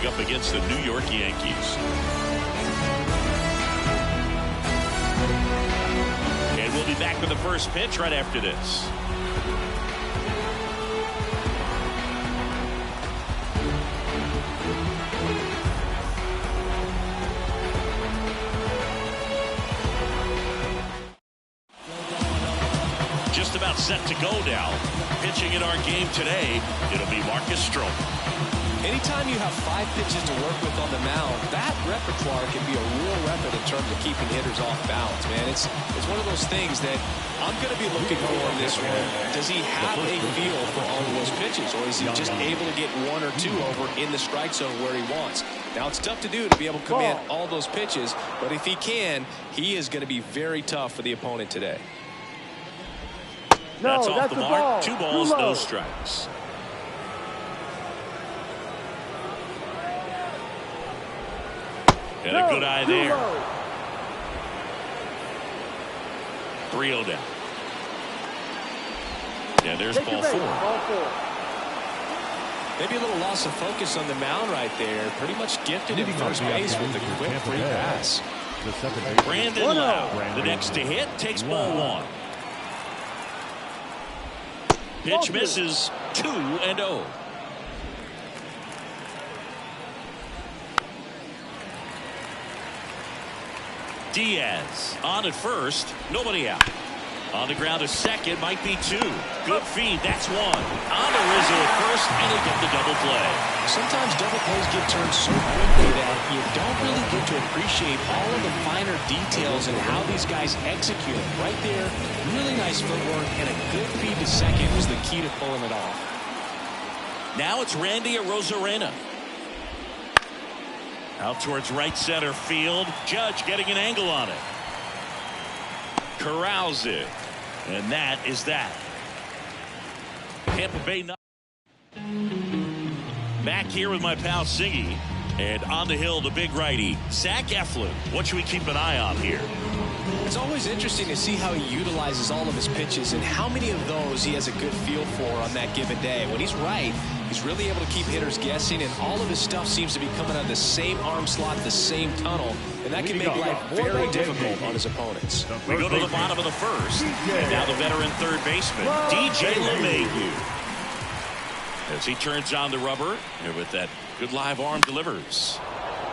up against the New York Yankees. And we'll be back with the first pitch right after this. Just about set to go now. Pitching in our game today, it'll be Marcus Stroman. Anytime you have 5 pitches to work with on the mound, that repertoire can be a real weapon in terms of keeping hitters off balance, man. It's one of those things that I'm going to be looking for in this one. Does he have a feel for all of those pitches, or is he just able to get 1 or 2 over in the strike zone where he wants? Now, it's tough to do to be able to command all those pitches, but if he can, he is going to be very tough for the opponent today. That's off the mark. 2 balls, no strikes. And a good eye there. 3-0 down. Yeah, there's ball 4. Maybe a little loss of focus on the mound right there. Pretty much gifted at first base with a quick free pass. Brandon Lau, the next to hit, takes ball 1. Pitch misses. 2-0. Diaz on at first, nobody out. On the ground to second, might be 2. Good feed, that's 1. On to Rizzo at first, and he'll get the double play. Sometimes double plays get turned so quickly that you don't really get to appreciate all of the finer details and how these guys execute. Right there, really nice footwork, and a good feed to second was the key to pulling it off. Now it's Randy Arozarena. Out towards right center field. Judge getting an angle on it. Corrals it. And that is that. Tampa Bay. Back here with my pal Siggy. And on the hill, the big righty, Zach Eflin. What should we keep an eye on here? It's always interesting to see how he utilizes all of his pitches and how many of those he has a good feel for on that given day. When he's right, he's really able to keep hitters guessing, and all of his stuff seems to be coming out of the same arm slot, the same tunnel, and that can make life very difficult on his opponents. We go to the bottom of the first, and now the veteran third baseman, DJ LeMahieu. As he turns on the rubber, and with that good live arm delivers.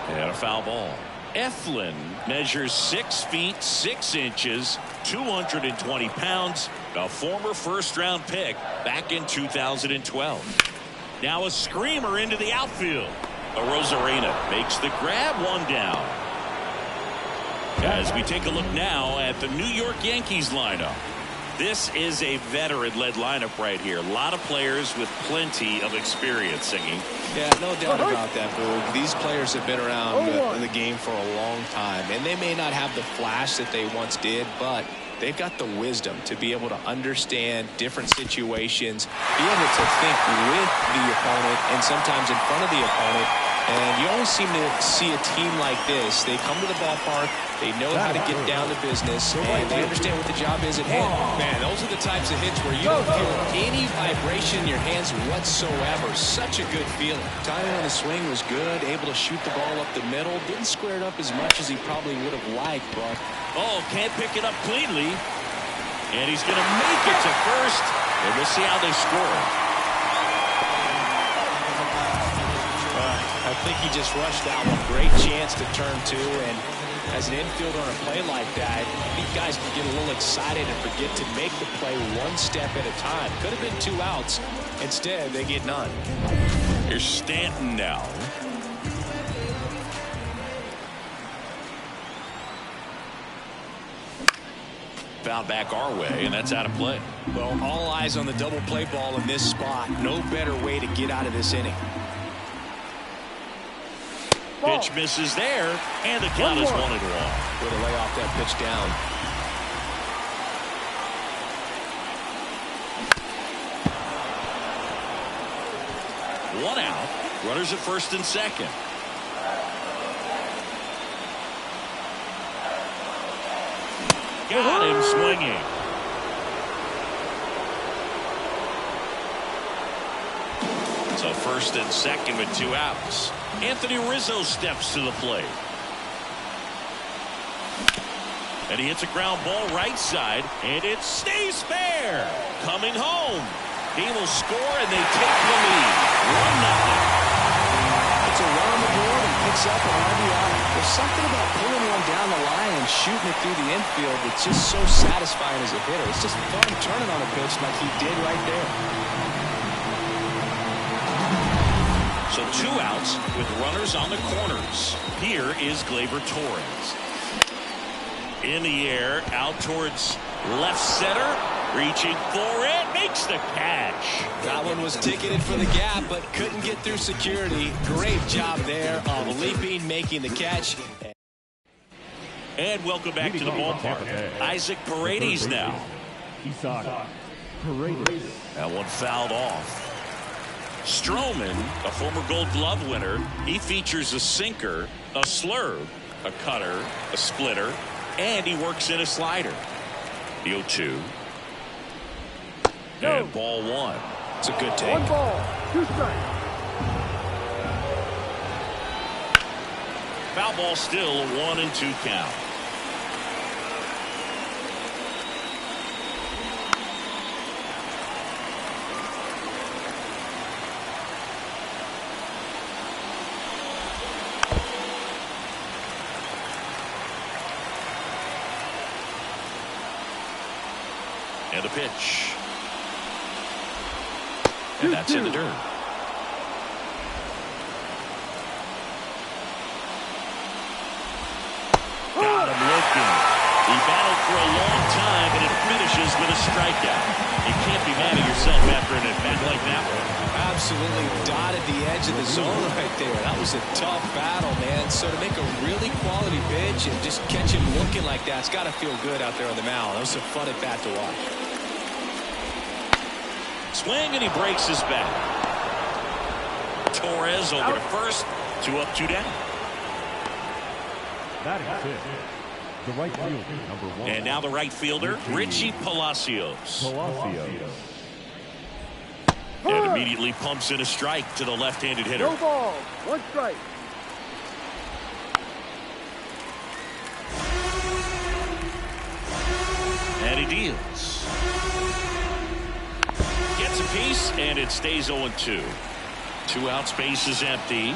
And a foul ball. Eflin measures 6 feet 6 inches, 220 pounds, a former first-round pick back in 2012. Now a screamer into the outfield. Arozarena makes the grab, 1 down. As we take a look now at the New York Yankees lineup. This is a veteran-led lineup right here. A lot of players with plenty of experience, Singing. Yeah, no doubt about that, Boog. These players have been around in the game for a long time, and they may not have the flash that they once did, but they've got the wisdom to be able to understand different situations, be able to think with the opponent and sometimes in front of the opponent. And you always seem to see a team like this. They come to the ballpark, they know how to get down to business, and they understand what the job is at hand. Man, those are the types of hits where you don't feel any vibration in your hands whatsoever. Such a good feeling. Timing on the swing was good, able to shoot the ball up the middle. Didn't square it up as much as he probably would have liked, but... Oh, can't pick it up cleanly. And he's going to make it to first, and we'll see how they score. I think he just rushed that one. Great chance to turn 2, and as an infielder on a play like that, I think guys can get a little excited and forget to make the play 1 step at a time. Could have been 2 outs. Instead, they get none. Here's Stanton now. Foul back our way, and that's out of play. Well, all eyes on the double play ball in this spot. No better way to get out of this inning. Pitch misses there, and the count is 1-1. Way to lay off that pitch down. One out. Runners at first and second. Got him swinging. So first and second with 2 outs. Anthony Rizzo steps to the plate. And he hits a ground ball right side, and it stays fair. Coming home. He will score, and they take the lead. 1-0. It's a run on the board and picks up an RBI. There's something about pulling one down the line and shooting it through the infield that's just so satisfying as a hitter. It's just fun turning on a pitch like he did right there. So 2 outs with runners on the corners. Here is Gleyber Torres. In the air, out towards left center. Reaching for it, makes the catch. That one was ticketed for the gap, but couldn't get through security. Great job there of leaping, making the catch. And welcome back to the ballpark. Isaac Paredes now. That one fouled off. Stroman, a former Gold Glove winner, he features a sinker, a slurve, a cutter, a splitter, and he works in a slider. The 0-2. And ball 1. It's a good take. 1 ball, 2 strikes. Foul ball still, a 1-2 count. And the pitch. And that's in the dirt. Got him looking. He battled for a long time, but it finishes with a strikeout. You can't be mad at yourself after an at-bat like that one. Absolutely dotted the edge of the zone right there. That was a tough battle, man. So to make a really quality pitch and just catch him looking like that, it's got to feel good out there on the mound. That was a fun at-bat to watch. Swing, and he breaks his bat. Torres over to first. 2 up, 2 down. Batting fifth, the right fielder, number 1. And now the right fielder, Richie Palacios. And immediately pumps in a strike to the left-handed hitter. No ball, 1 strike. And he deals. Gets a piece, and it stays 0-2. 2 outs, base is empty.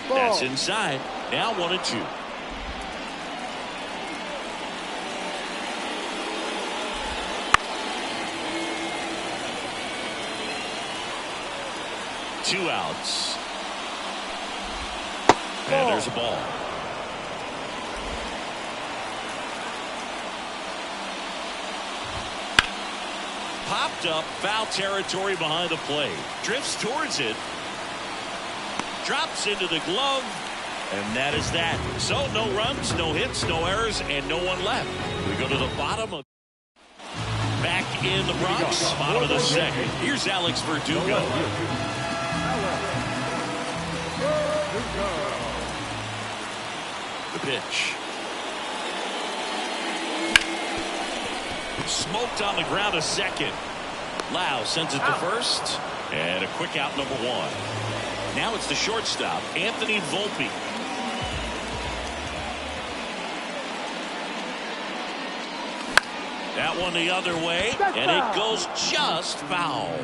Ball. That's inside. Now 1-2. Two outs. And there's a ball. Popped up, foul territory behind the plate. Drifts towards it. Drops into the glove. And that is that. So no runs, no hits, no errors, and no one left. We go to the bottom of back in the Bronx, bottom of the second. Here's Alex Verdugo. The pitch. Smoked on the ground a second. Lau sends it to first. And a quick out, number 1. Now it's the shortstop, Anthony Volpe. That one the other way, and it goes just foul.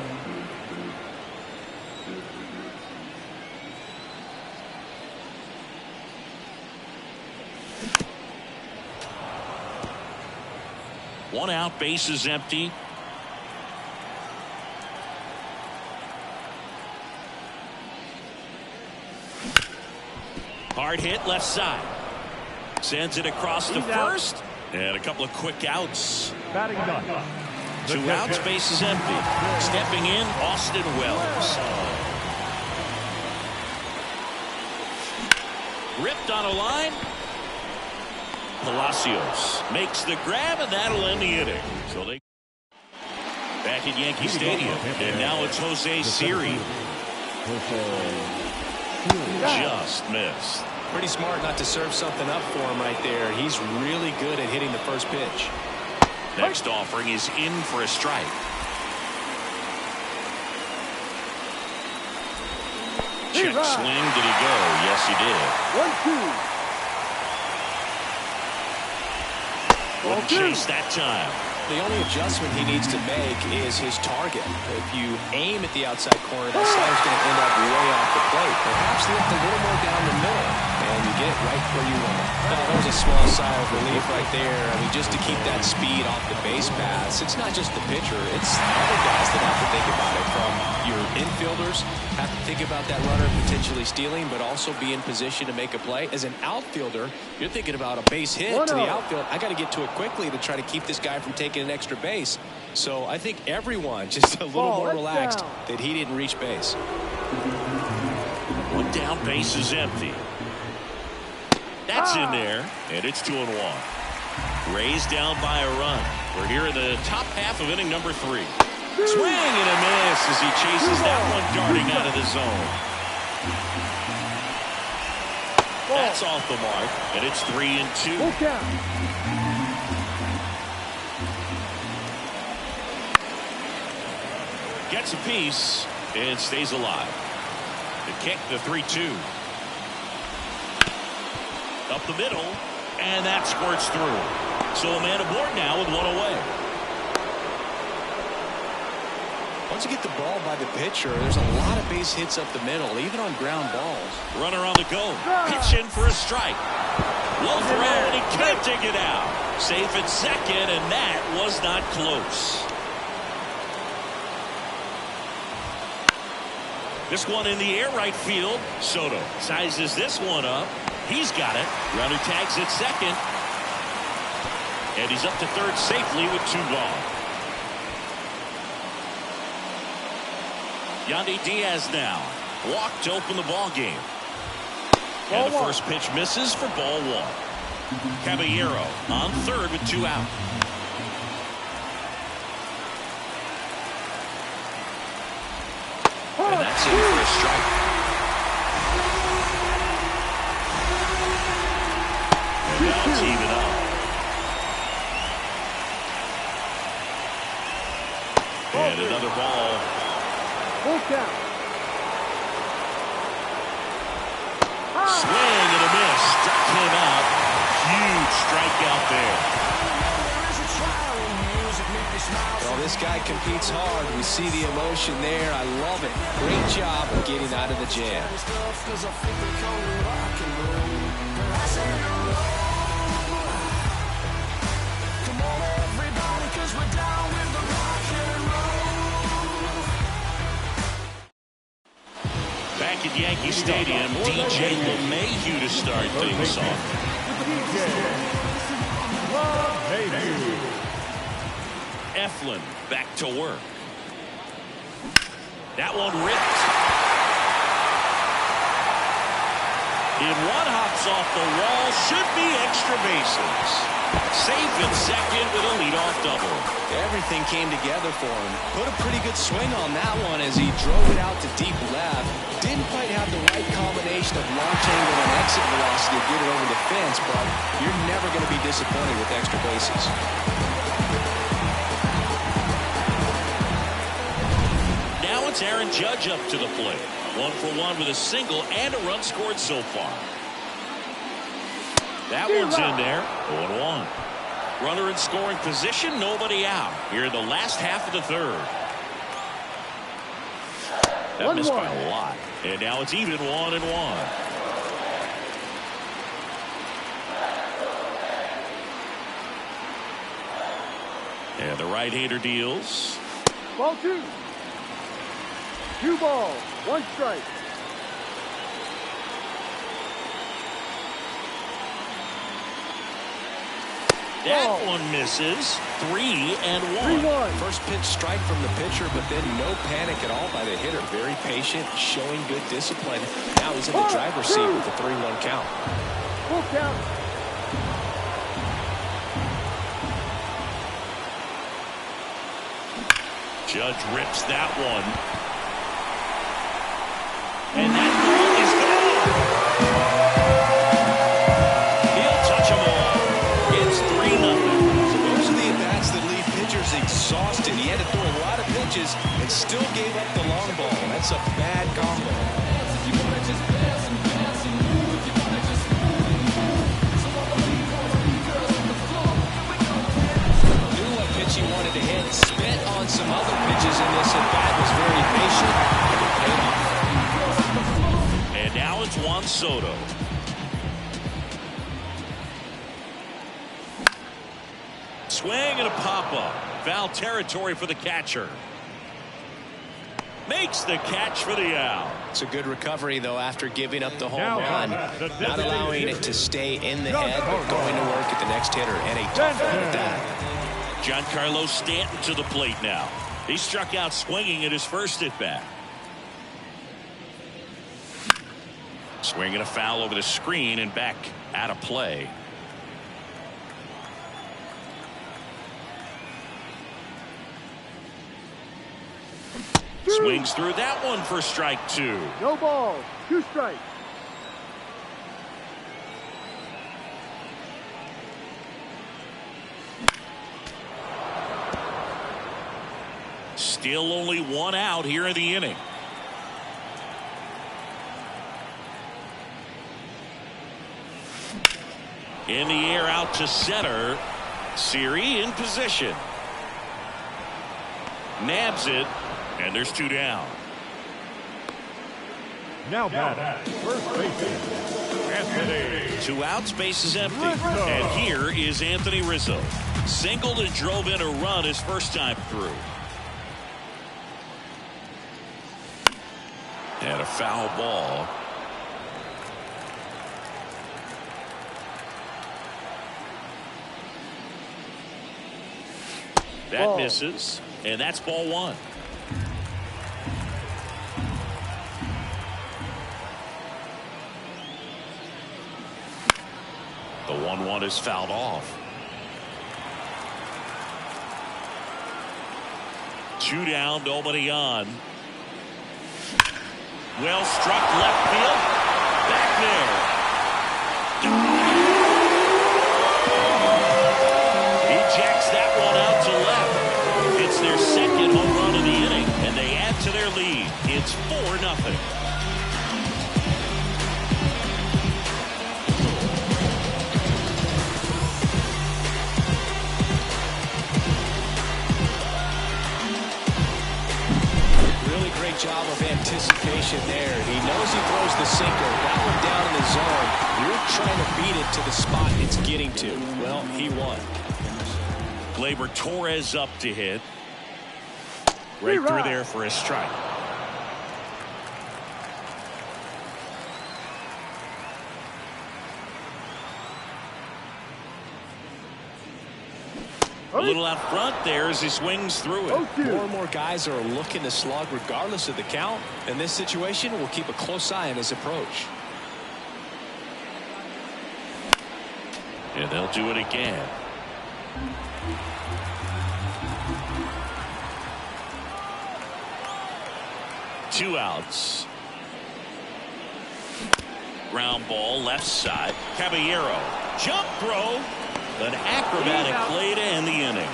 One out, base is empty. Hard hit left side. Sends it across the first. And a couple of quick outs. Batting done. 2 outs, base is empty. Stepping in, Austin Wells. Ripped on a line. Palacios makes the grab, and that'll end the inning. So they back at Yankee Stadium, and now it's Jose Siri. Just missed. Pretty smart not to serve something up for him right there. He's really good at hitting the first pitch. Next offering is in for a strike. Check swing. Did he go? Yes, he did. 1-2. Wouldn't chase that time. The only adjustment he needs to make is his target. If you aim at the outside corner, that slider's going to end up way off the plate. Perhaps lift a little more down the middle, and you get it right where you want it. Well, there's a small sigh of relief right there. I mean, just to keep that speed off the base paths. It's not just the pitcher. It's other guys that have to think about it. From your infielders, have to think about that runner potentially stealing, but also be in position to make a play. As an outfielder, you're thinking about a base hit to the outfield. I got to get to it quickly to try to keep this guy from taking an extra base. So I think everyone just a little more relaxed that he didn't reach base. One down, base is empty. That's in there, and it's 2-1. Rays down by a run. We're here in the top half of inning number 3. Swing and a miss as he chases that one darting out of the zone. That's off the mark, and it's 3-2. Gets a piece and stays alive. The kick, the 3-2. Up the middle, and that squirts through. So a man aboard now with one away. Once you get the ball by the pitcher, there's a lot of base hits up the middle, even on ground balls. Runner on the go. Pitch in for a strike. Low throw, and he can't dig it out. Safe at second, and that was not close. This one in the air right field. Soto sizes this one up. He's got it. Runner tags at second. And he's up to third safely with 2 gone. Yandy Diaz now. Walk to open the ball game. And the first pitch misses for ball 1. Caballero on third with 2 out. And that's in for a strike. And now it's even up. And another ball. Swing and a miss. Struck him out. Huge strikeout there. Well, this guy competes hard. We see the emotion there. I love it. Great job of getting out of the jam. Back at Yankee Stadium, DJ LeMahieu to start things off. Eflin back to work. That one ripped. In one, hops off the wall. Should be extra bases. Safe at second with a leadoff double. Everything came together for him. Put a pretty good swing on that one as he drove it out to deep left. Didn't quite have the right combination of launch angle and exit velocity to get it over the fence, but you're never going to be disappointed with extra bases. Now it's Aaron Judge up to the plate. 1 for 1 with a single and a run scored so far. That one's in there. 0-1. Runner in scoring position, nobody out. Here in the last half of the third. That missed by a lot. And now it's even 1-1. And the right-hander deals. Ball 2. 2 balls, 1 strike. That one misses. 3-1. 3-1. First pitch strike from the pitcher, but then no panic at all by the hitter. Very patient, showing good discipline. Now he's in the driver's seat with the 3-1 count. Full count. Judge rips that one. And that ball is gone. He'll touch them all. It's 3-0. So those are the at-bats that leave pitchers exhausted. He had to throw a lot of pitches and still gave up the long ball. That's a bad combo. on Soto. Swing and a pop-up. Foul territory for the catcher. Makes the catch for the out. It's a good recovery, though, after giving up the home run. Not allowing it to stay in the head, but going to work at the next hitter, and a tough one at that. Giancarlo Stanton to the plate now. He struck out swinging at his first at-bat. Swinging a foul over the screen and back out of play. Swings through that one for strike 2. No ball. 2 strikes. Still only 1 out here in the inning. In the air out to center. Siri in position. Nabs it. And there's 2 down. Now batter, first baseman, Anthony. 2 outs, base is empty. And here is Anthony Rizzo. Singled and drove in a run his first time through. And a foul ball. That misses. And that's ball 1. The 1-1 is fouled off. 2 down, nobody on. Well struck left field. Back there. He jacks that one out to left. It's their second home run of the inning, and they add to their lead. It's 4-0. Job of anticipation there. He knows he throws the sinker. That one down in the zone. You're trying to beat it to the spot it's getting to. Well, he won. Gleyber Torres up to hit. Right through there for a strike. A little out front there as he swings through it. More and more guys are looking to slug regardless of the count. In this situation, we'll keep a close eye on his approach. And they'll do it again. Two outs. Ground ball left side. Caballero. Jump throw. An acrobatic play to end the inning.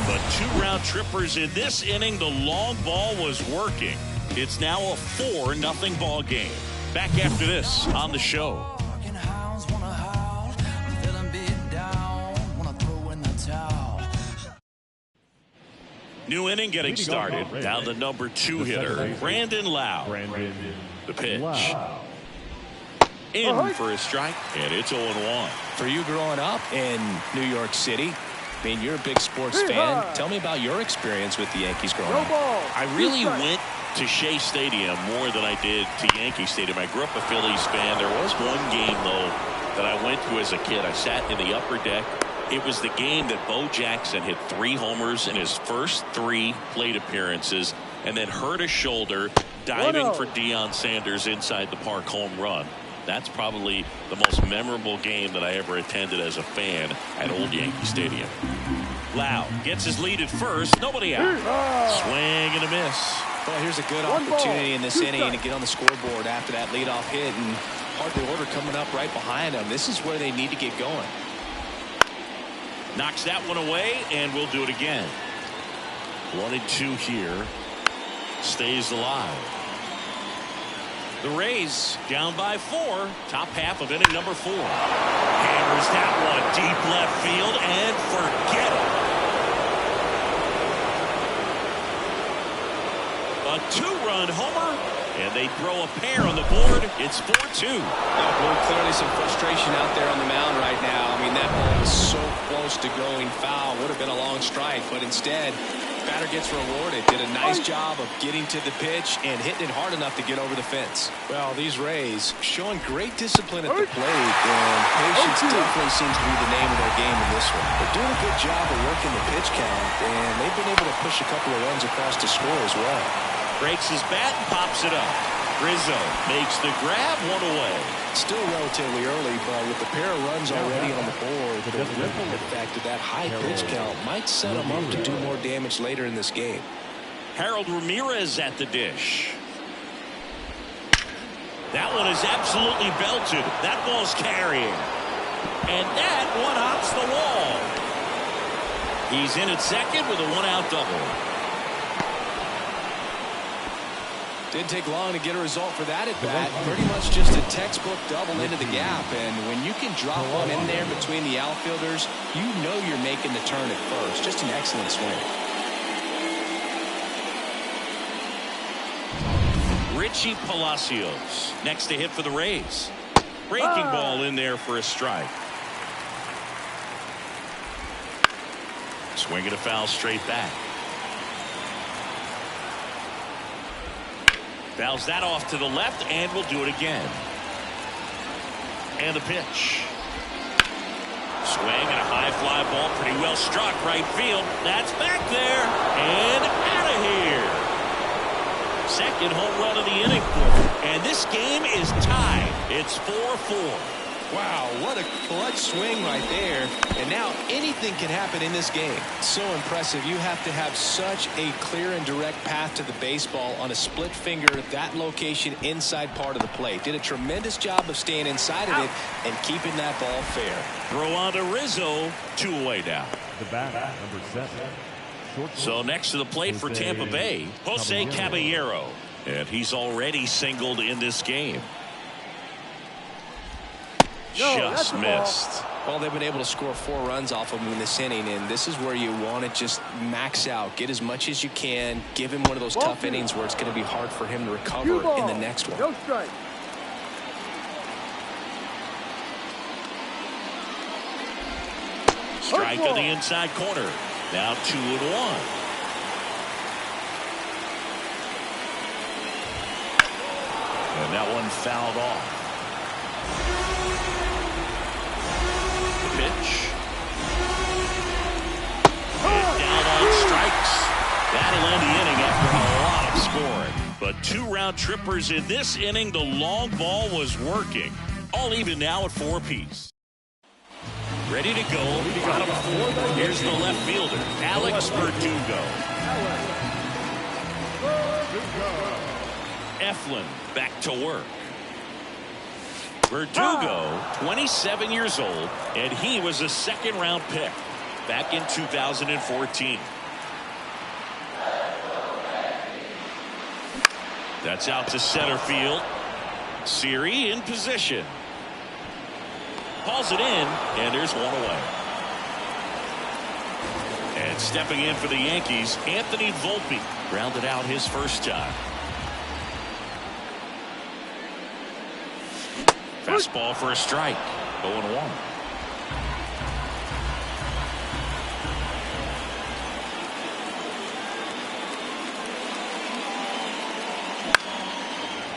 But 2 round trippers in this inning. The long ball was working. It's now a 4-0 ball game. Back after this on the show. New inning getting started. Down the number 2 hitter, Brandon Lau. The pitch. In for a strike, and it's 0-1. For you growing up in New York City, I mean, you're a big sports fan. Tell me about your experience with the Yankees growing up. I really went to Shea Stadium more than I did to Yankee Stadium. I grew up a Phillies fan. There was one game, though, that I went to as a kid. I sat in the upper deck. It was the game that Bo Jackson hit 3 homers in his first 3 plate appearances and then hurt his shoulder diving for Deion Sanders inside the park home run. That's probably the most memorable game that I ever attended as a fan at Old Yankee Stadium. Lau gets his lead at first. Nobody out. Swing and a miss. Well, here's a good opportunity in this inning to get on the scoreboard after that leadoff hit, and hard order coming up right behind them. This is where they need to get going. Knocks that one away, and we'll do it again. 1-2 here. Stays alive. The Rays down by 4. Top half of inning number 4. Hammers that one deep left field and forget it. A 2-run homer And they throw a pair on the board. It's 4-2. Oh, boy, clearly some frustration out there on the mound right now. I mean, that ball was so close to going foul. Would have been a long strike, but instead, batter gets rewarded. Did a nice job of getting to the pitch and hitting it hard enough to get over the fence. Well, these Rays showing great discipline at the plate, and patience definitely seems to be the name of their game in this one. They're doing a good job of working the pitch count, and they've been able to push a couple of runs across the score as well. Breaks his bat and pops it up. Rizzo makes the grab, one away. Still relatively early, but with the pair of runs already on the board, the ripple effect of that high pitch count might set them up to do more damage later in this game. Harold Ramirez at the dish. That one is absolutely belted. That ball's carrying. And that one hops the wall. He's in at second with a one-out double. Didn't take long to get a result for that at bat. Pretty much just a textbook double into the gap. And when you can drop one in there between the outfielders, you know you're making the turn at first. Just an excellent swing. Richie Palacios next to hit for the Rays. Breaking ball in there for a strike. Swing and a foul straight back. Fouls that off to the left, and will do it again. And the pitch. Swing and a high fly ball, pretty well struck right field. That's back there and out of here. Second home run of the inning for him. And this game is tied. It's 4-4. Wow, what a clutch swing right there. And now anything can happen in this game. So impressive. You have to have such a clear and direct path to the baseball on a split finger at that location inside part of the plate. Did a tremendous job of staying inside of it and keeping that ball fair. Throw on to Rizzo. 2 away now. The bat, number 7. So next to the plate for Tampa Bay, Jose Caballero. And he's already singled in this game. Just missed. Well, they've been able to score 4 runs off of him in this inning, and this is where you want to just max out, get as much as you can, give him one of those tough innings where it's going to be hard for him to recover in the next one. No strike. Strike on the inside corner. Now 2-1. And that one fouled off. Pitch. And down on strikes. That'll end the inning after a lot of scoring. But 2 round trippers in this inning. The long ball was working. All even now at 4 apiece. Ready to go. Bottom 4. Here's the left fielder, Alex Verdugo. Eflin back to work. Verdugo, 27 years old, and he was a second-round pick back in 2014. That's out to center field. Siri in position. Hauls it in, and there's 1 away. And stepping in for the Yankees, Anthony Volpe grounded out his first time. Fastball for a strike. 0-1.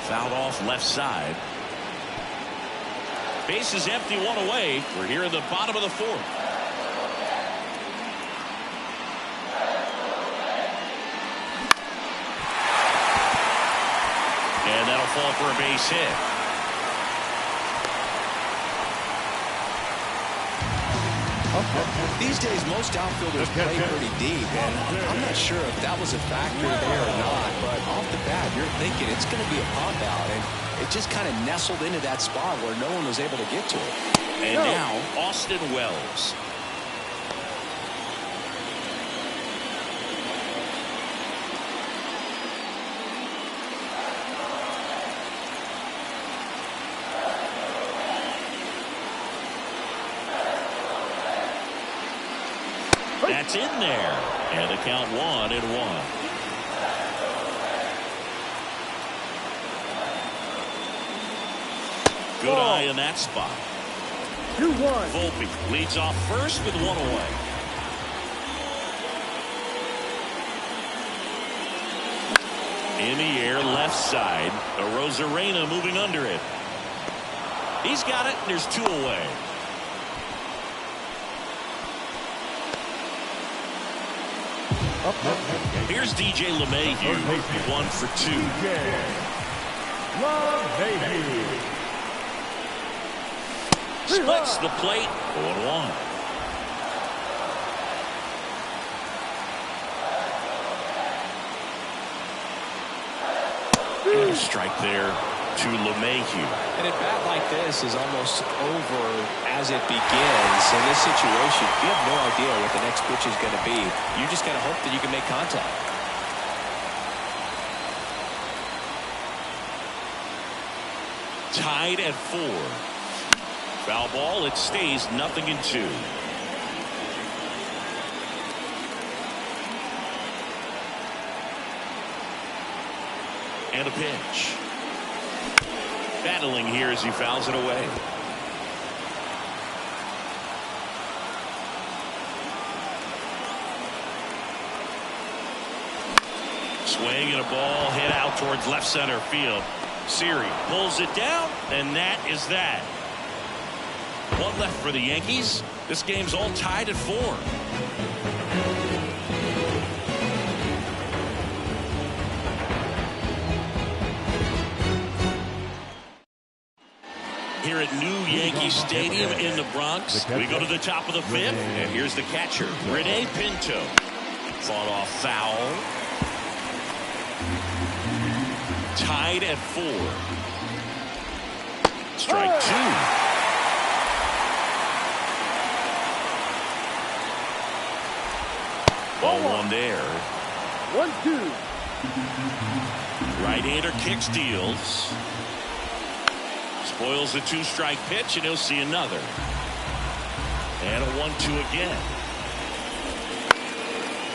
Fouled off left side. Base is empty, 1 away. We're here in the bottom of the 4th. And that'll fall for a base hit. These days, most outfielders play pretty deep, and I'm not sure if that was a factor there or not, but off the bat, you're thinking it's going to be a pop out, and it just kind of nestled into that spot where no one was able to get to it. And now, Austin Wells. That's in there. And the count 1-1. Good eye in that spot. 2-1. Volpe leads off first with one away. In the air, left side. Arozarena moving under it. He's got it, and there's two away. Here's DJ LeMahieu, 1 for 2. Splits the plate, 0-1. And a strike there to LeMahieu. And at bat like this is almost over as it begins. In this situation, you have no idea what the next pitch is going to be. You just got to hope that you can make contact. Tied at 4. Foul ball. It stays 0-2. And a pitch. Battling here as he fouls it away. Swing and a ball hit out towards left center field. Siri pulls it down, and that is that. One left for the Yankees. This game's all tied at 4. Here at New Yankee Stadium in the Bronx, we go to the top of the 5th, and here's the catcher, Rene Pinto. Fought off foul. Tied at 4. Strike 2. Ball 1 there. 1-2. Right-hander kicks, deals. Spoils the 2-strike pitch, and he'll see another. And a 1-2 again.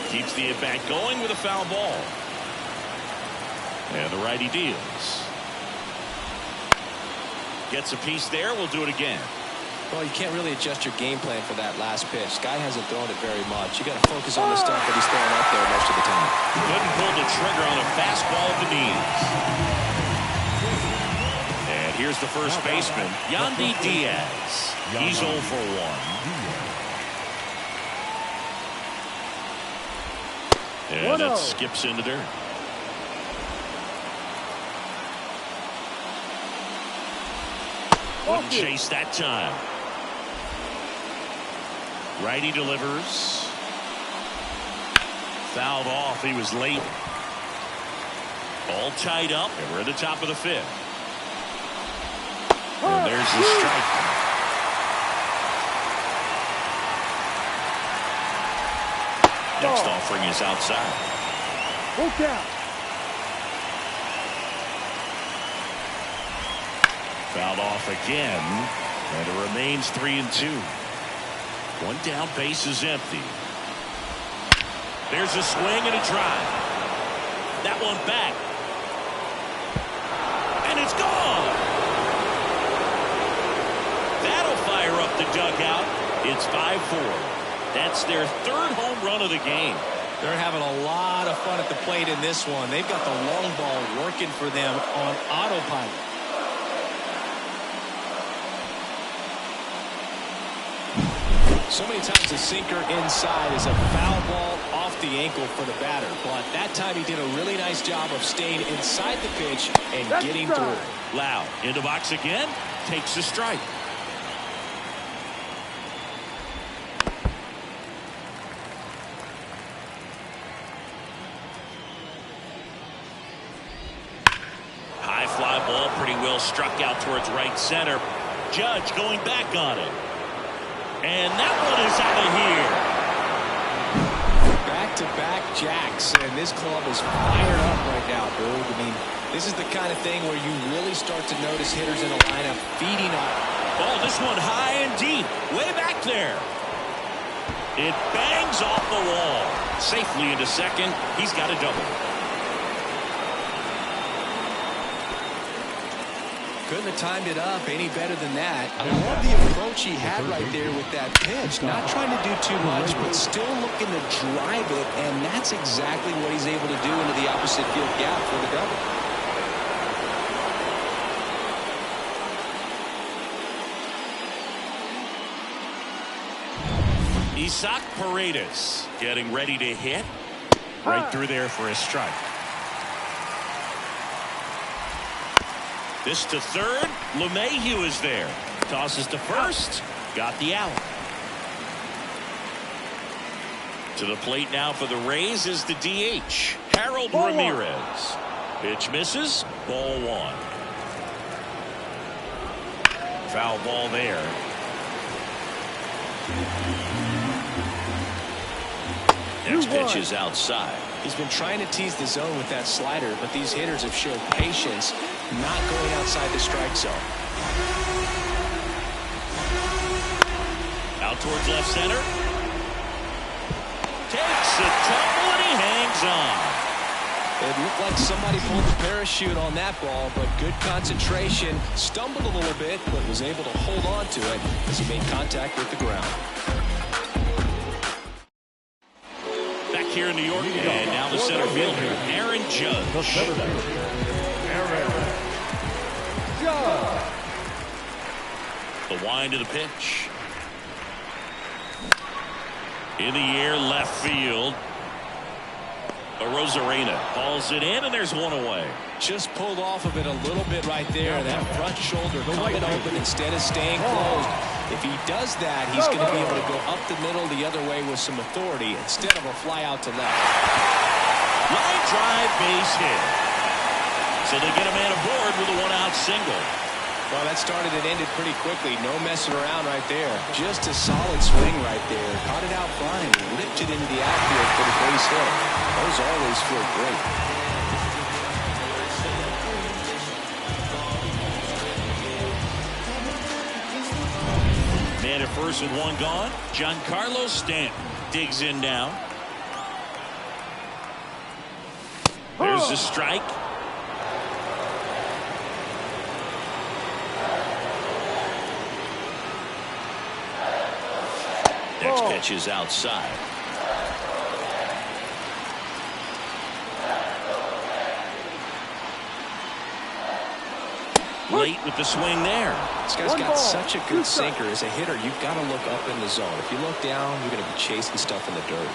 Keeps the at-bat going with a foul ball. And the righty deals. Gets a piece there. We'll do it again. Well, you can't really adjust your game plan for that last pitch. Guy hasn't thrown it very much. You got to focus on the stuff that he's throwing out there most of the time. Couldn't pull the trigger on a fastball at the knees. And here's the first baseman, Yandy Diaz. He's 0 for 1. And it skips into dirt. Wouldn't chase that time. Righty delivers. Fouled off. He was late. All tied up, and we're at the top of the 5th. And there's the strike. Next offering is outside. Full count. Fouled off again, and it remains 3-2. One down, base is empty. There's a swing and a drive. That one back. And it's gone. That'll fire up the dugout. It's 5-4. That's their 3rd home run of the game. They're having a lot of fun at the plate in this one. They've got the long ball working for them on autopilot. So many times a sinker inside is a foul ball off the ankle for the batter. But that time he did a really nice job of staying inside the pitch and getting through. Lau in the box again. Takes the strike. High fly ball pretty well struck out towards right center. Judge going back on it. And that one is out of here. Back-to-back jacks, and this club is fired up right now, Boog. I mean, this is the kind of thing where you really start to notice hitters in a lineup feeding up. Oh, this one high and deep, way back there. It bangs off the wall. Safely into second. He's got a double. Couldn't have timed it up any better than that. I love the approach he had right there with that pitch. Not trying to do too much, but still looking to drive it, and that's exactly what he's able to do into the opposite field gap for the double. Isaac Paredes getting ready to hit. Right through there for a strike. This to third. LeMahieu is there. Tosses to first. Got the out. To the plate now for the Rays is the DH, Harold Ramirez. Pitch misses. Ball one. Foul ball there. Next pitch is outside. He's been trying to tease the zone with that slider, but these hitters have showed patience, not going outside the strike zone. Out towards left center. Takes a tumble and he hangs on. It looked like somebody pulled the parachute on that ball, but good concentration. Stumbled a little bit, but was able to hold on to it as he made contact with the ground. Back here in New York, and now the center fielder, Aaron Judge. The wind to the pitch. In the air, left field. Rosarena hauls it in, and there's one away. Just pulled off of it a little bit right there. That front shoulder coming open instead of staying closed. If he does that, he's going to be able to go up the middle the other way with some authority instead of a fly out to left. Line drive, base hit. So they get a man aboard with a one-out single. Well, that started and ended pretty quickly. No messing around right there. Just a solid swing right there. Caught it out fine. Ripped it into the outfield for the base hit. Those always feel great. Man at first with one gone. Giancarlo Stanton digs in now. There's the strike. Next pitch is outside. Late with the swing there. This guy's got such a good sinker. As a hitter, you've got to look up in the zone. If you look down, you're going to be chasing stuff in the dirt.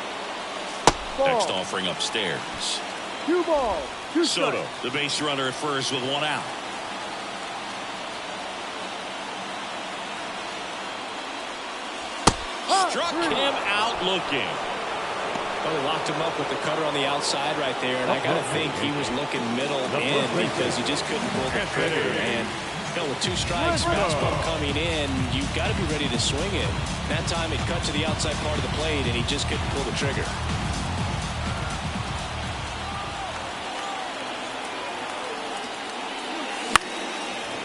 Next offering upstairs. 2 balls, 2 Soto, the base runner at first with one out. Struck him out looking. Well, they locked him up with the cutter on the outside right there, and I got to think he was looking middle in because he just couldn't pull the trigger. And with 2 strikes, fastball coming in, you've got to be ready to swing it. That time it cut to the outside part of the plate, and he just couldn't pull the trigger.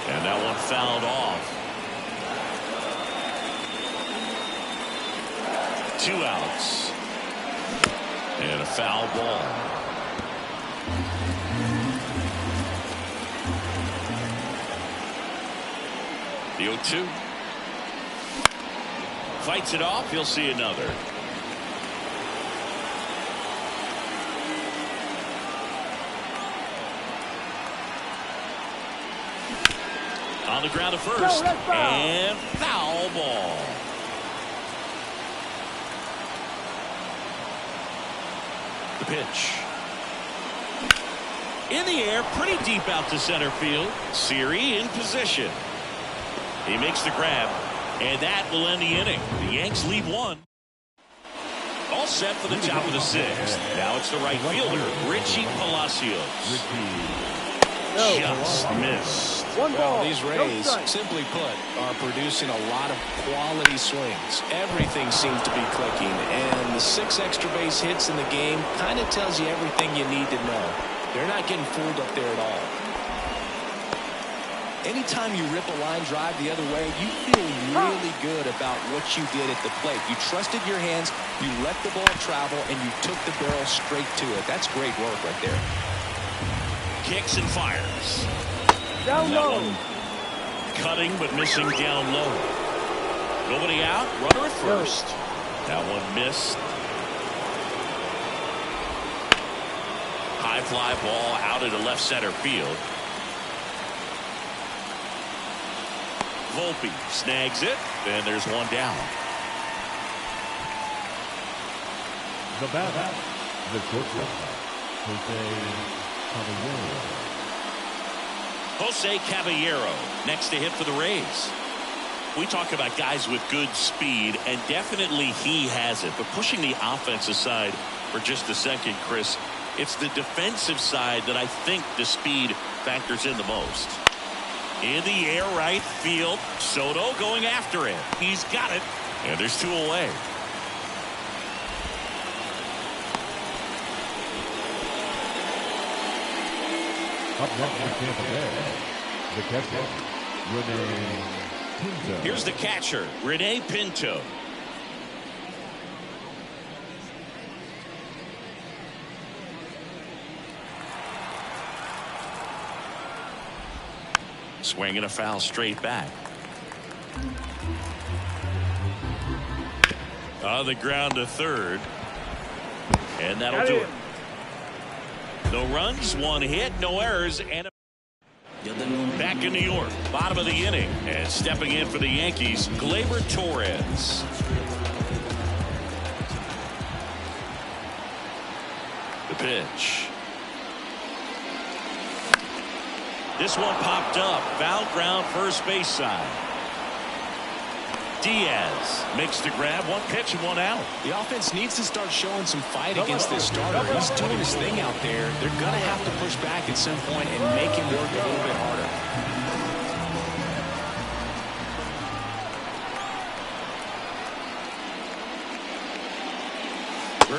And that one fouled off. 2 outs. And a foul ball. The 0-2. Fights it off. He'll see another. On the ground at first. And foul ball. The pitch. In the air, pretty deep out to center field. Siri in position. He makes the grab, and that will end the inning. The Yanks lead 1. All set for the top of the 6th. Now it's the right fielder, Richie Palacios. Just missed. Well, these Rays, simply put, are producing a lot of quality swings. Everything seems to be clicking, and the 6 extra base hits in the game kind of tells you everything you need to know. They're not getting fooled up there at all. Anytime you rip a line drive the other way, you feel really good about what you did at the plate. You trusted your hands, you let the ball travel, and you took the barrel straight to it. That's great work right there. Kicks and fires. Down low. cutting but missing down low. Nobody out. Runner at first. That one missed. High fly ball out into left center field. Volpe snags it, and there's one down. The batter, the shortstop, Jose Caballero next to hit for the Rays. We talk about guys with good speed, and definitely he has it. But pushing the offense aside for just a second, Chris, it's the defensive side that I think the speed factors in the most. In the air, right field. Soto going after it. He's got it. And there's two away. Up next for Tampa Bay, the catcher, Rene Pinto. Here's the catcher, Rene Pinto. Swinging a foul straight back. On the ground to third. And that'll do it. No runs, one hit, no errors, and back in New York, bottom of the inning, and stepping in for the Yankees, Gleyber Torres. The pitch. This one popped up, foul ground, first base side. Diaz makes the grab, one pitch and one out. The offense needs to start showing some fight against this starter. He's doing his thing out there. They're going to have to push back at some point and make him work a little bit harder.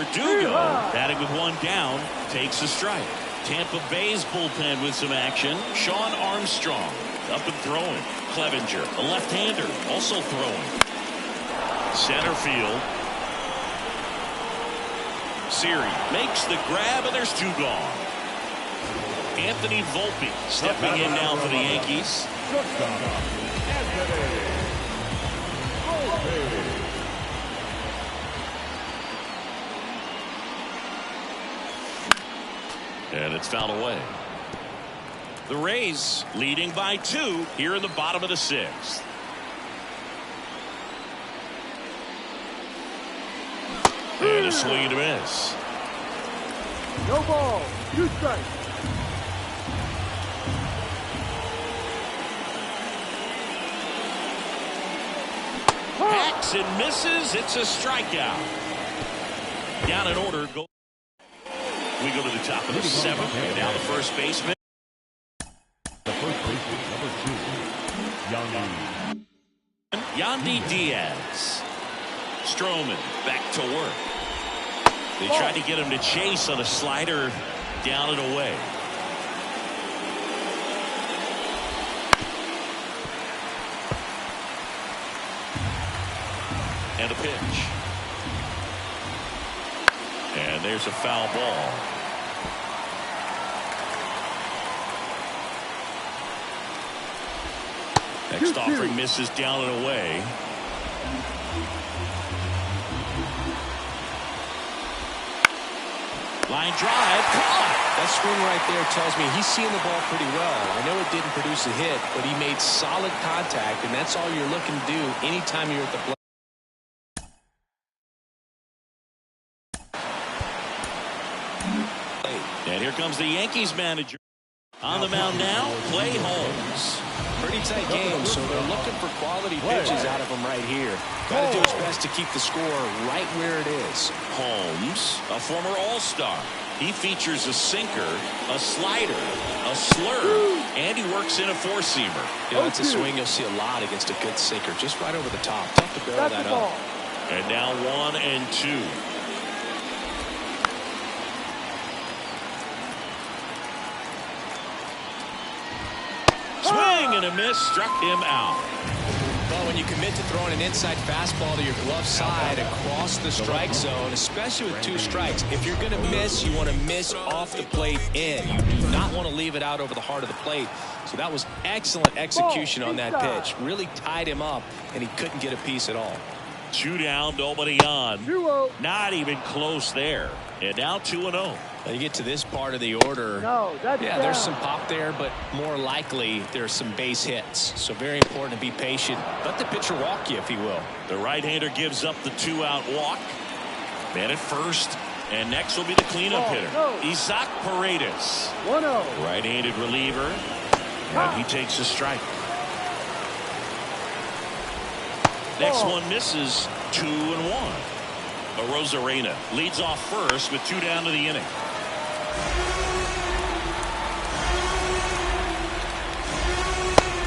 Verdugo batting with one down, takes a strike. Tampa Bay's bullpen with some action. Sean Armstrong up and throwing. Clevenger, a left-hander, also throwing. Center field. Siri makes the grab, and there's two gone. Anthony Volpe stepping in now for the Yankees. And it's fouled away. The Rays leading by 2 here in the bottom of the 6th. And a swing and a miss. No ball. 2 strikes. Hacks and misses. It's a strikeout. Down in order. Go. We go to the top of the 7th. And now the first baseman. The first baseman, number 2, Yandy Diaz. Stroman back to work. They tried to get him to chase on a slider down and away. And a pitch. And there's a foul ball. Next offering misses down and away. Line drive. That swing right there tells me he's seeing the ball pretty well. I know it didn't produce a hit, but he made solid contact, and that's all you're looking to do anytime you're at the plate. And here comes the Yankees manager. On the mound now, Clay Holmes. Pretty tight game, so they're looking for quality pitches out of him right here. Got to do his best to keep the score right where it is. Holmes, a former All-Star. He features a sinker, a slider, a slurve, and he works in a four-seamer. You know, that's a swing you'll see a lot against a good sinker, just right over the top. Tough to barrel that up. And now 1 and 2. Swing and a miss, struck him out. Well, when you commit to throwing an inside fastball to your glove side across the strike zone, especially with 2 strikes, if you're going to miss, you want to miss off the plate in. You do not want to leave it out over the heart of the plate. So that was excellent execution on that pitch. Really tied him up, and he couldn't get a piece at all. 2 down, nobody on. 2-0. Not even close there. And now 2-0. Now you get to this part of the order. No, that's yeah, down. there's some pop there, but more likely there's some base hits. So very important to be patient. Let the pitcher walk you, if he will. The right-hander gives up the 2-out walk. Man at first. And next will be the cleanup hitter, Isaac Paredes. 1-0. Right-handed reliever. And he takes a strike. Next one misses. 2-1. Arozarena leads off first with 2 down to the inning.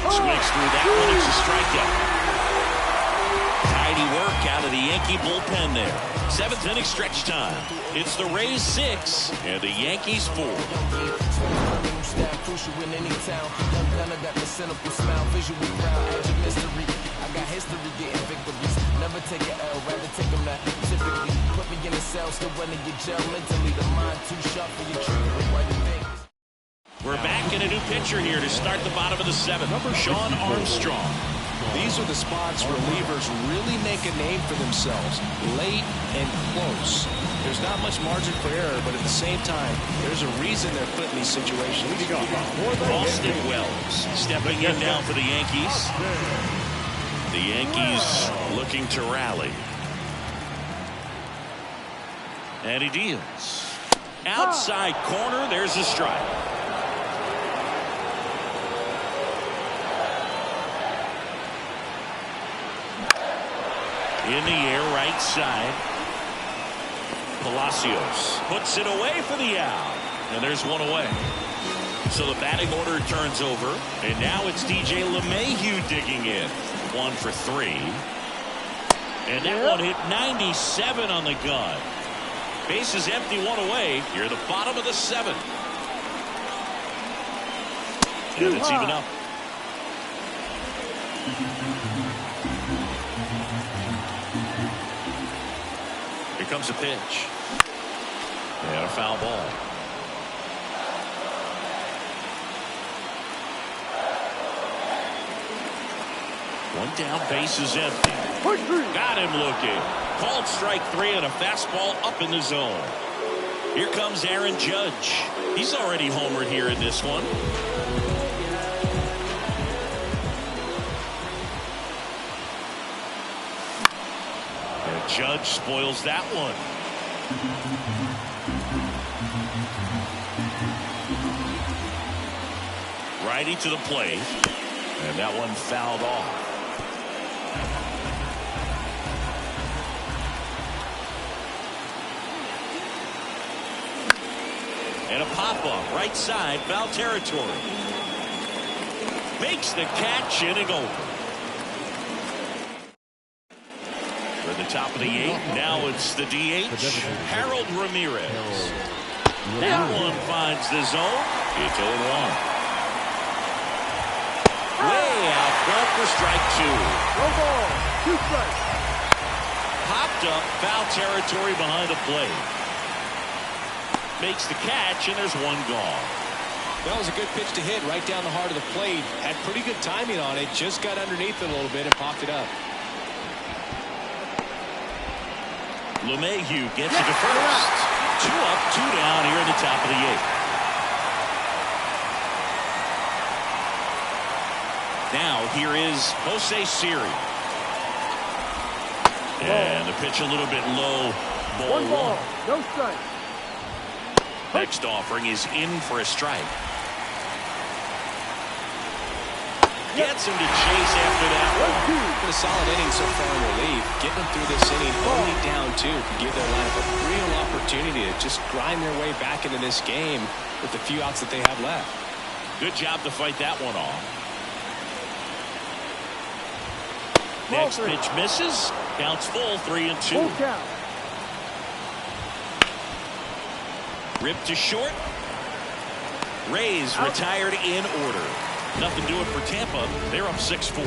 Swings through that one. It's a strikeout. Tidy work out of the Yankee bullpen there. 7th inning stretch time. It's the Rays 6 and the Yankees 4. Never take an L, rather take them that typically put me in a cell, still running your gel mentally. The mind too sharp for your treatment. Why you think? We're back in a new pitcher here to start the bottom of the 7th. Sean Armstrong. These are the spots relievers really make a name for themselves. Late and close. There's not much margin for error, but at the same time, there's a reason they're put in these situations. Austin Wells stepping in now for the Yankees. The Yankees looking to rally. And he deals. Outside corner, there's a strike. In the air, right side. Palacios puts it away for the out. And there's one away. So the batting order turns over. And now it's DJ LeMahieu digging in. 1 for 3. And that one hit 97 on the gun. Base is empty, 1 away. You're at the bottom of the 7th. And it's even up. Here comes a pitch. And a foul ball. One down, base is empty. Got him looking. Called strike 3 and a fastball up in the zone. Here comes Aaron Judge. He's already homered here in this one. And Judge spoils that one. Righty to the plate. And that one fouled off. And a pop-up, right side, foul territory. Makes the catch, inning over. For the top of the 8th, now it's the DH, Harold Ramirez. That one finds the zone. It's 0-1. Way out front for strike 2. No ball, 2 strikes. Popped up, foul territory behind the plate. Makes the catch, and there's one gone. That was a good pitch to hit right down the heart of the plate. Had pretty good timing on it. Just got underneath it a little bit and popped it up. LeMahieu gets it to first. 2 up, 2 down here in the top of the 8th. Now here is Jose Siri. And the pitch a little bit low. Ball 1 ball, no strike. Next offering is in for a strike. Gets him to chase after that one. A solid inning so far in relief. Getting them through this inning only down 2 could give their lineup a real opportunity to just grind their way back into this game with the few outs that they have left. Good job to fight that one off. Next pitch misses. Counts full, 3-2. Full count. Ripped to short. Rays retired in order. Nothing doing for Tampa. They're up 6-4.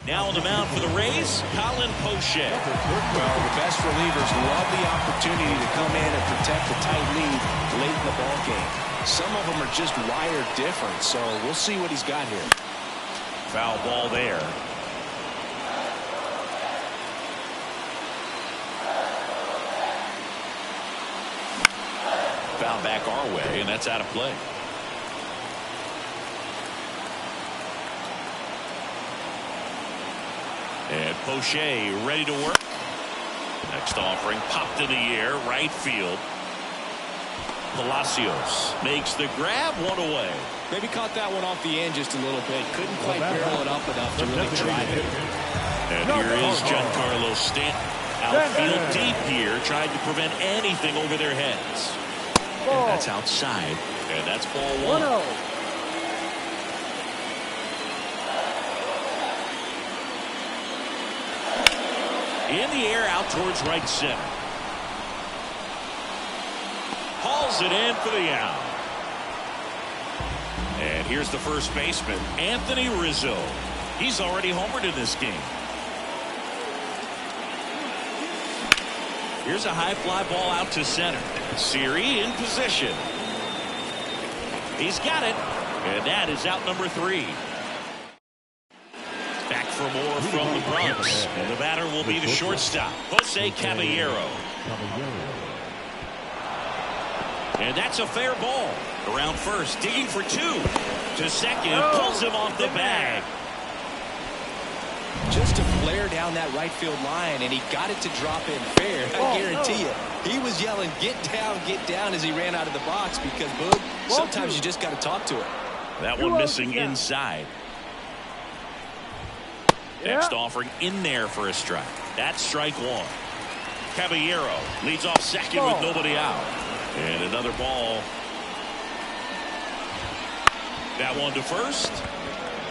Now on the mound for the Rays, Colin Poche. Well, the best relievers love the opportunity to come in and protect the tight lead late in the ball game. Some of them are just wired different, so we'll see what he's got here. Foul ball there. Foul back our way, and that's out of play. And Poche ready to work. Next offering popped in the air, right field. Palacios makes the grab, one away. Maybe caught that one off the end just a little bit. Couldn't quite barrel it up enough to really drive it. And here is Giancarlo Stanton. Outfield deep here, trying to prevent anything over their heads. And that's outside. And that's ball one. 1-0. In the air out towards right center. Hauls it in for the out. And here's the first baseman, Anthony Rizzo. He's already homered in this game. Here's a high fly ball out to center. Siri in position. He's got it. And that is out number 3. Back for more from the Bronx. And the batter will be the shortstop, Jose Caballero. And that's a fair ball. Around first, digging for 2. To second, pulls him off the bag. Just to flare down that right field line, and he got it to drop in fair. I guarantee you, he was yelling, get down, as he ran out of the box because, Boog, sometimes you just got to talk to it. That one missing inside. Next offering in there for a strike. That's strike 1. Caballero leads off second with nobody out. And another ball. That one to first.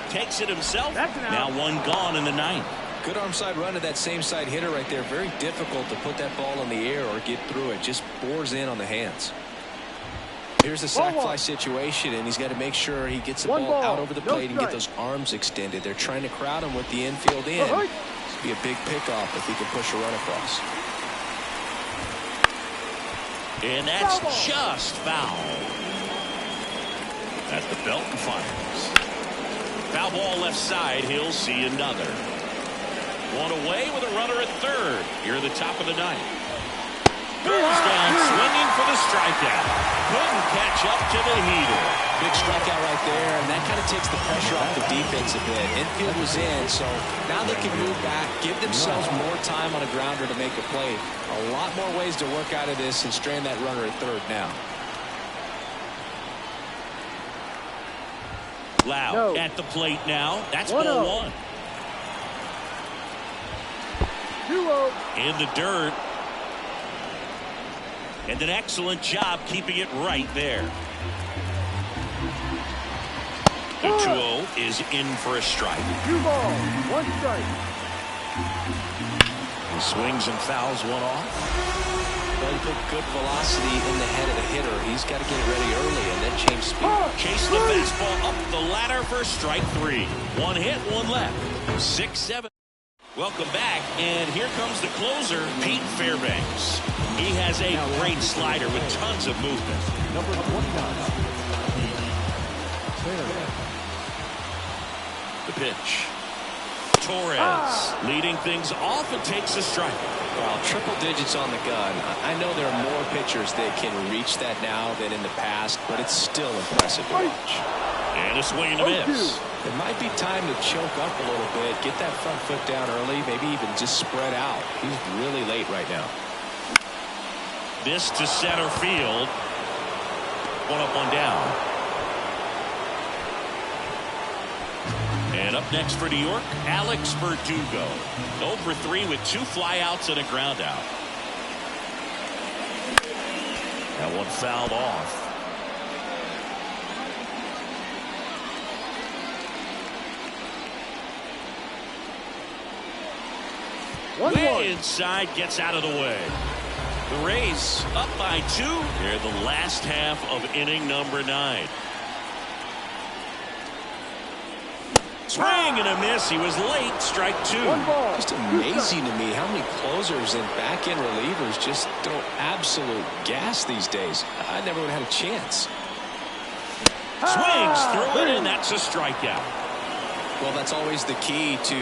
Takes it himself. Now one gone in the 9th. Good arm side run to that same side hitter right there. Very difficult to put that ball in the air or get through it. Just bores in on the hands. Here's a sac fly situation, and he's got to make sure he gets the ball out over the plate and get those arms extended. They're trying to crowd him with the infield in. This would be a big pickoff if he can push a run across. And that's just foul. At the belt and fires. Foul ball left side. He'll see another. One away with a runner at third. Here at the top of the 9th. Goes down swinging for the strikeout. Couldn't catch up to the heater. Big strikeout right there, and that kind of takes the pressure off the defense a bit. Infield was in, so now they can move back, give themselves more time on a grounder to make a play. A lot more ways to work out of this and strand that runner at third now. Loud at the plate now. That's ball 1. 2-0. In the dirt. And an excellent job keeping it right there. The 2-0 is in for a strike. 2 balls, 1 strike. He swings and fouls one off. Well, he put good velocity in the head of the hitter. He's got to get it ready early and then change speed. Chase the fastball up the ladder for strike 3. 1 hit, 1 left. 6-7. Welcome back, and here comes the closer, Pete Fairbanks. He has a great slider with tons of movement. Number 29. The pitch. Torres leading things off and takes a strike. Well, triple digits on the gun. I know there are more pitchers that can reach that now than in the past, but it's still impressive to watch. And a swing and a miss. It might be time to choke up a little bit, get that front foot down early, maybe even just spread out. He's really late right now. This to center field. 1 up, 1 down. And up next for New York, Alex Verdugo. 0 for 3 with 2 flyouts and a ground out. That one fouled off. Way inside, gets out of the way. The Rays up by 2 here in the last half of inning number 9. Swing and a miss. He was late. Strike 2. Just amazing to me how many closers and back-end relievers just throw absolute gas these days. I never would have had a chance. Swings through it, and that's a strikeout. Well, that's always the key to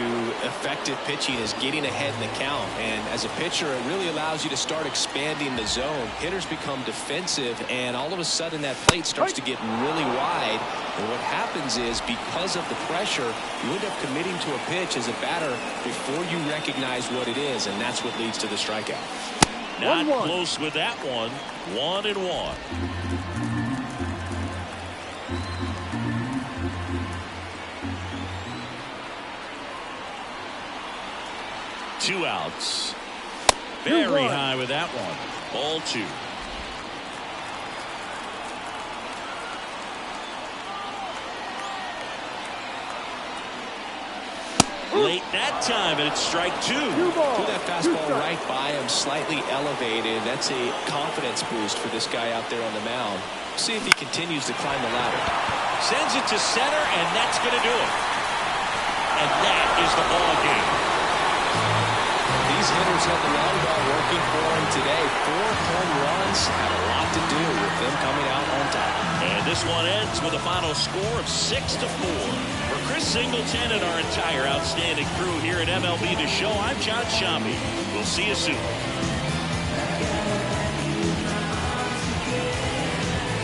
effective pitching, is getting ahead in the count. And as a pitcher, it really allows you to start expanding the zone. Hitters become defensive, and all of a sudden that plate starts to get really wide. And what happens is, because of the pressure, you end up committing to a pitch as a batter before you recognize what it is, and that's what leads to the strikeout. Not close with that one. 1-1. 2 outs. Very high with that one. Ball 2. Late that time, and it's strike 2. Threw that fastball right by him, slightly elevated. That's a confidence boost for this guy out there on the mound. See if he continues to climb the ladder. Sends it to center, and that's going to do it. And that is the ball game. These hitters had the long ball working for him today. 4 home runs had a lot to do with them coming out on top. And this one ends with a final score of 6-4. For Chris Singleton and our entire outstanding crew here at MLB The Show, I'm John Shambi. We'll see you soon.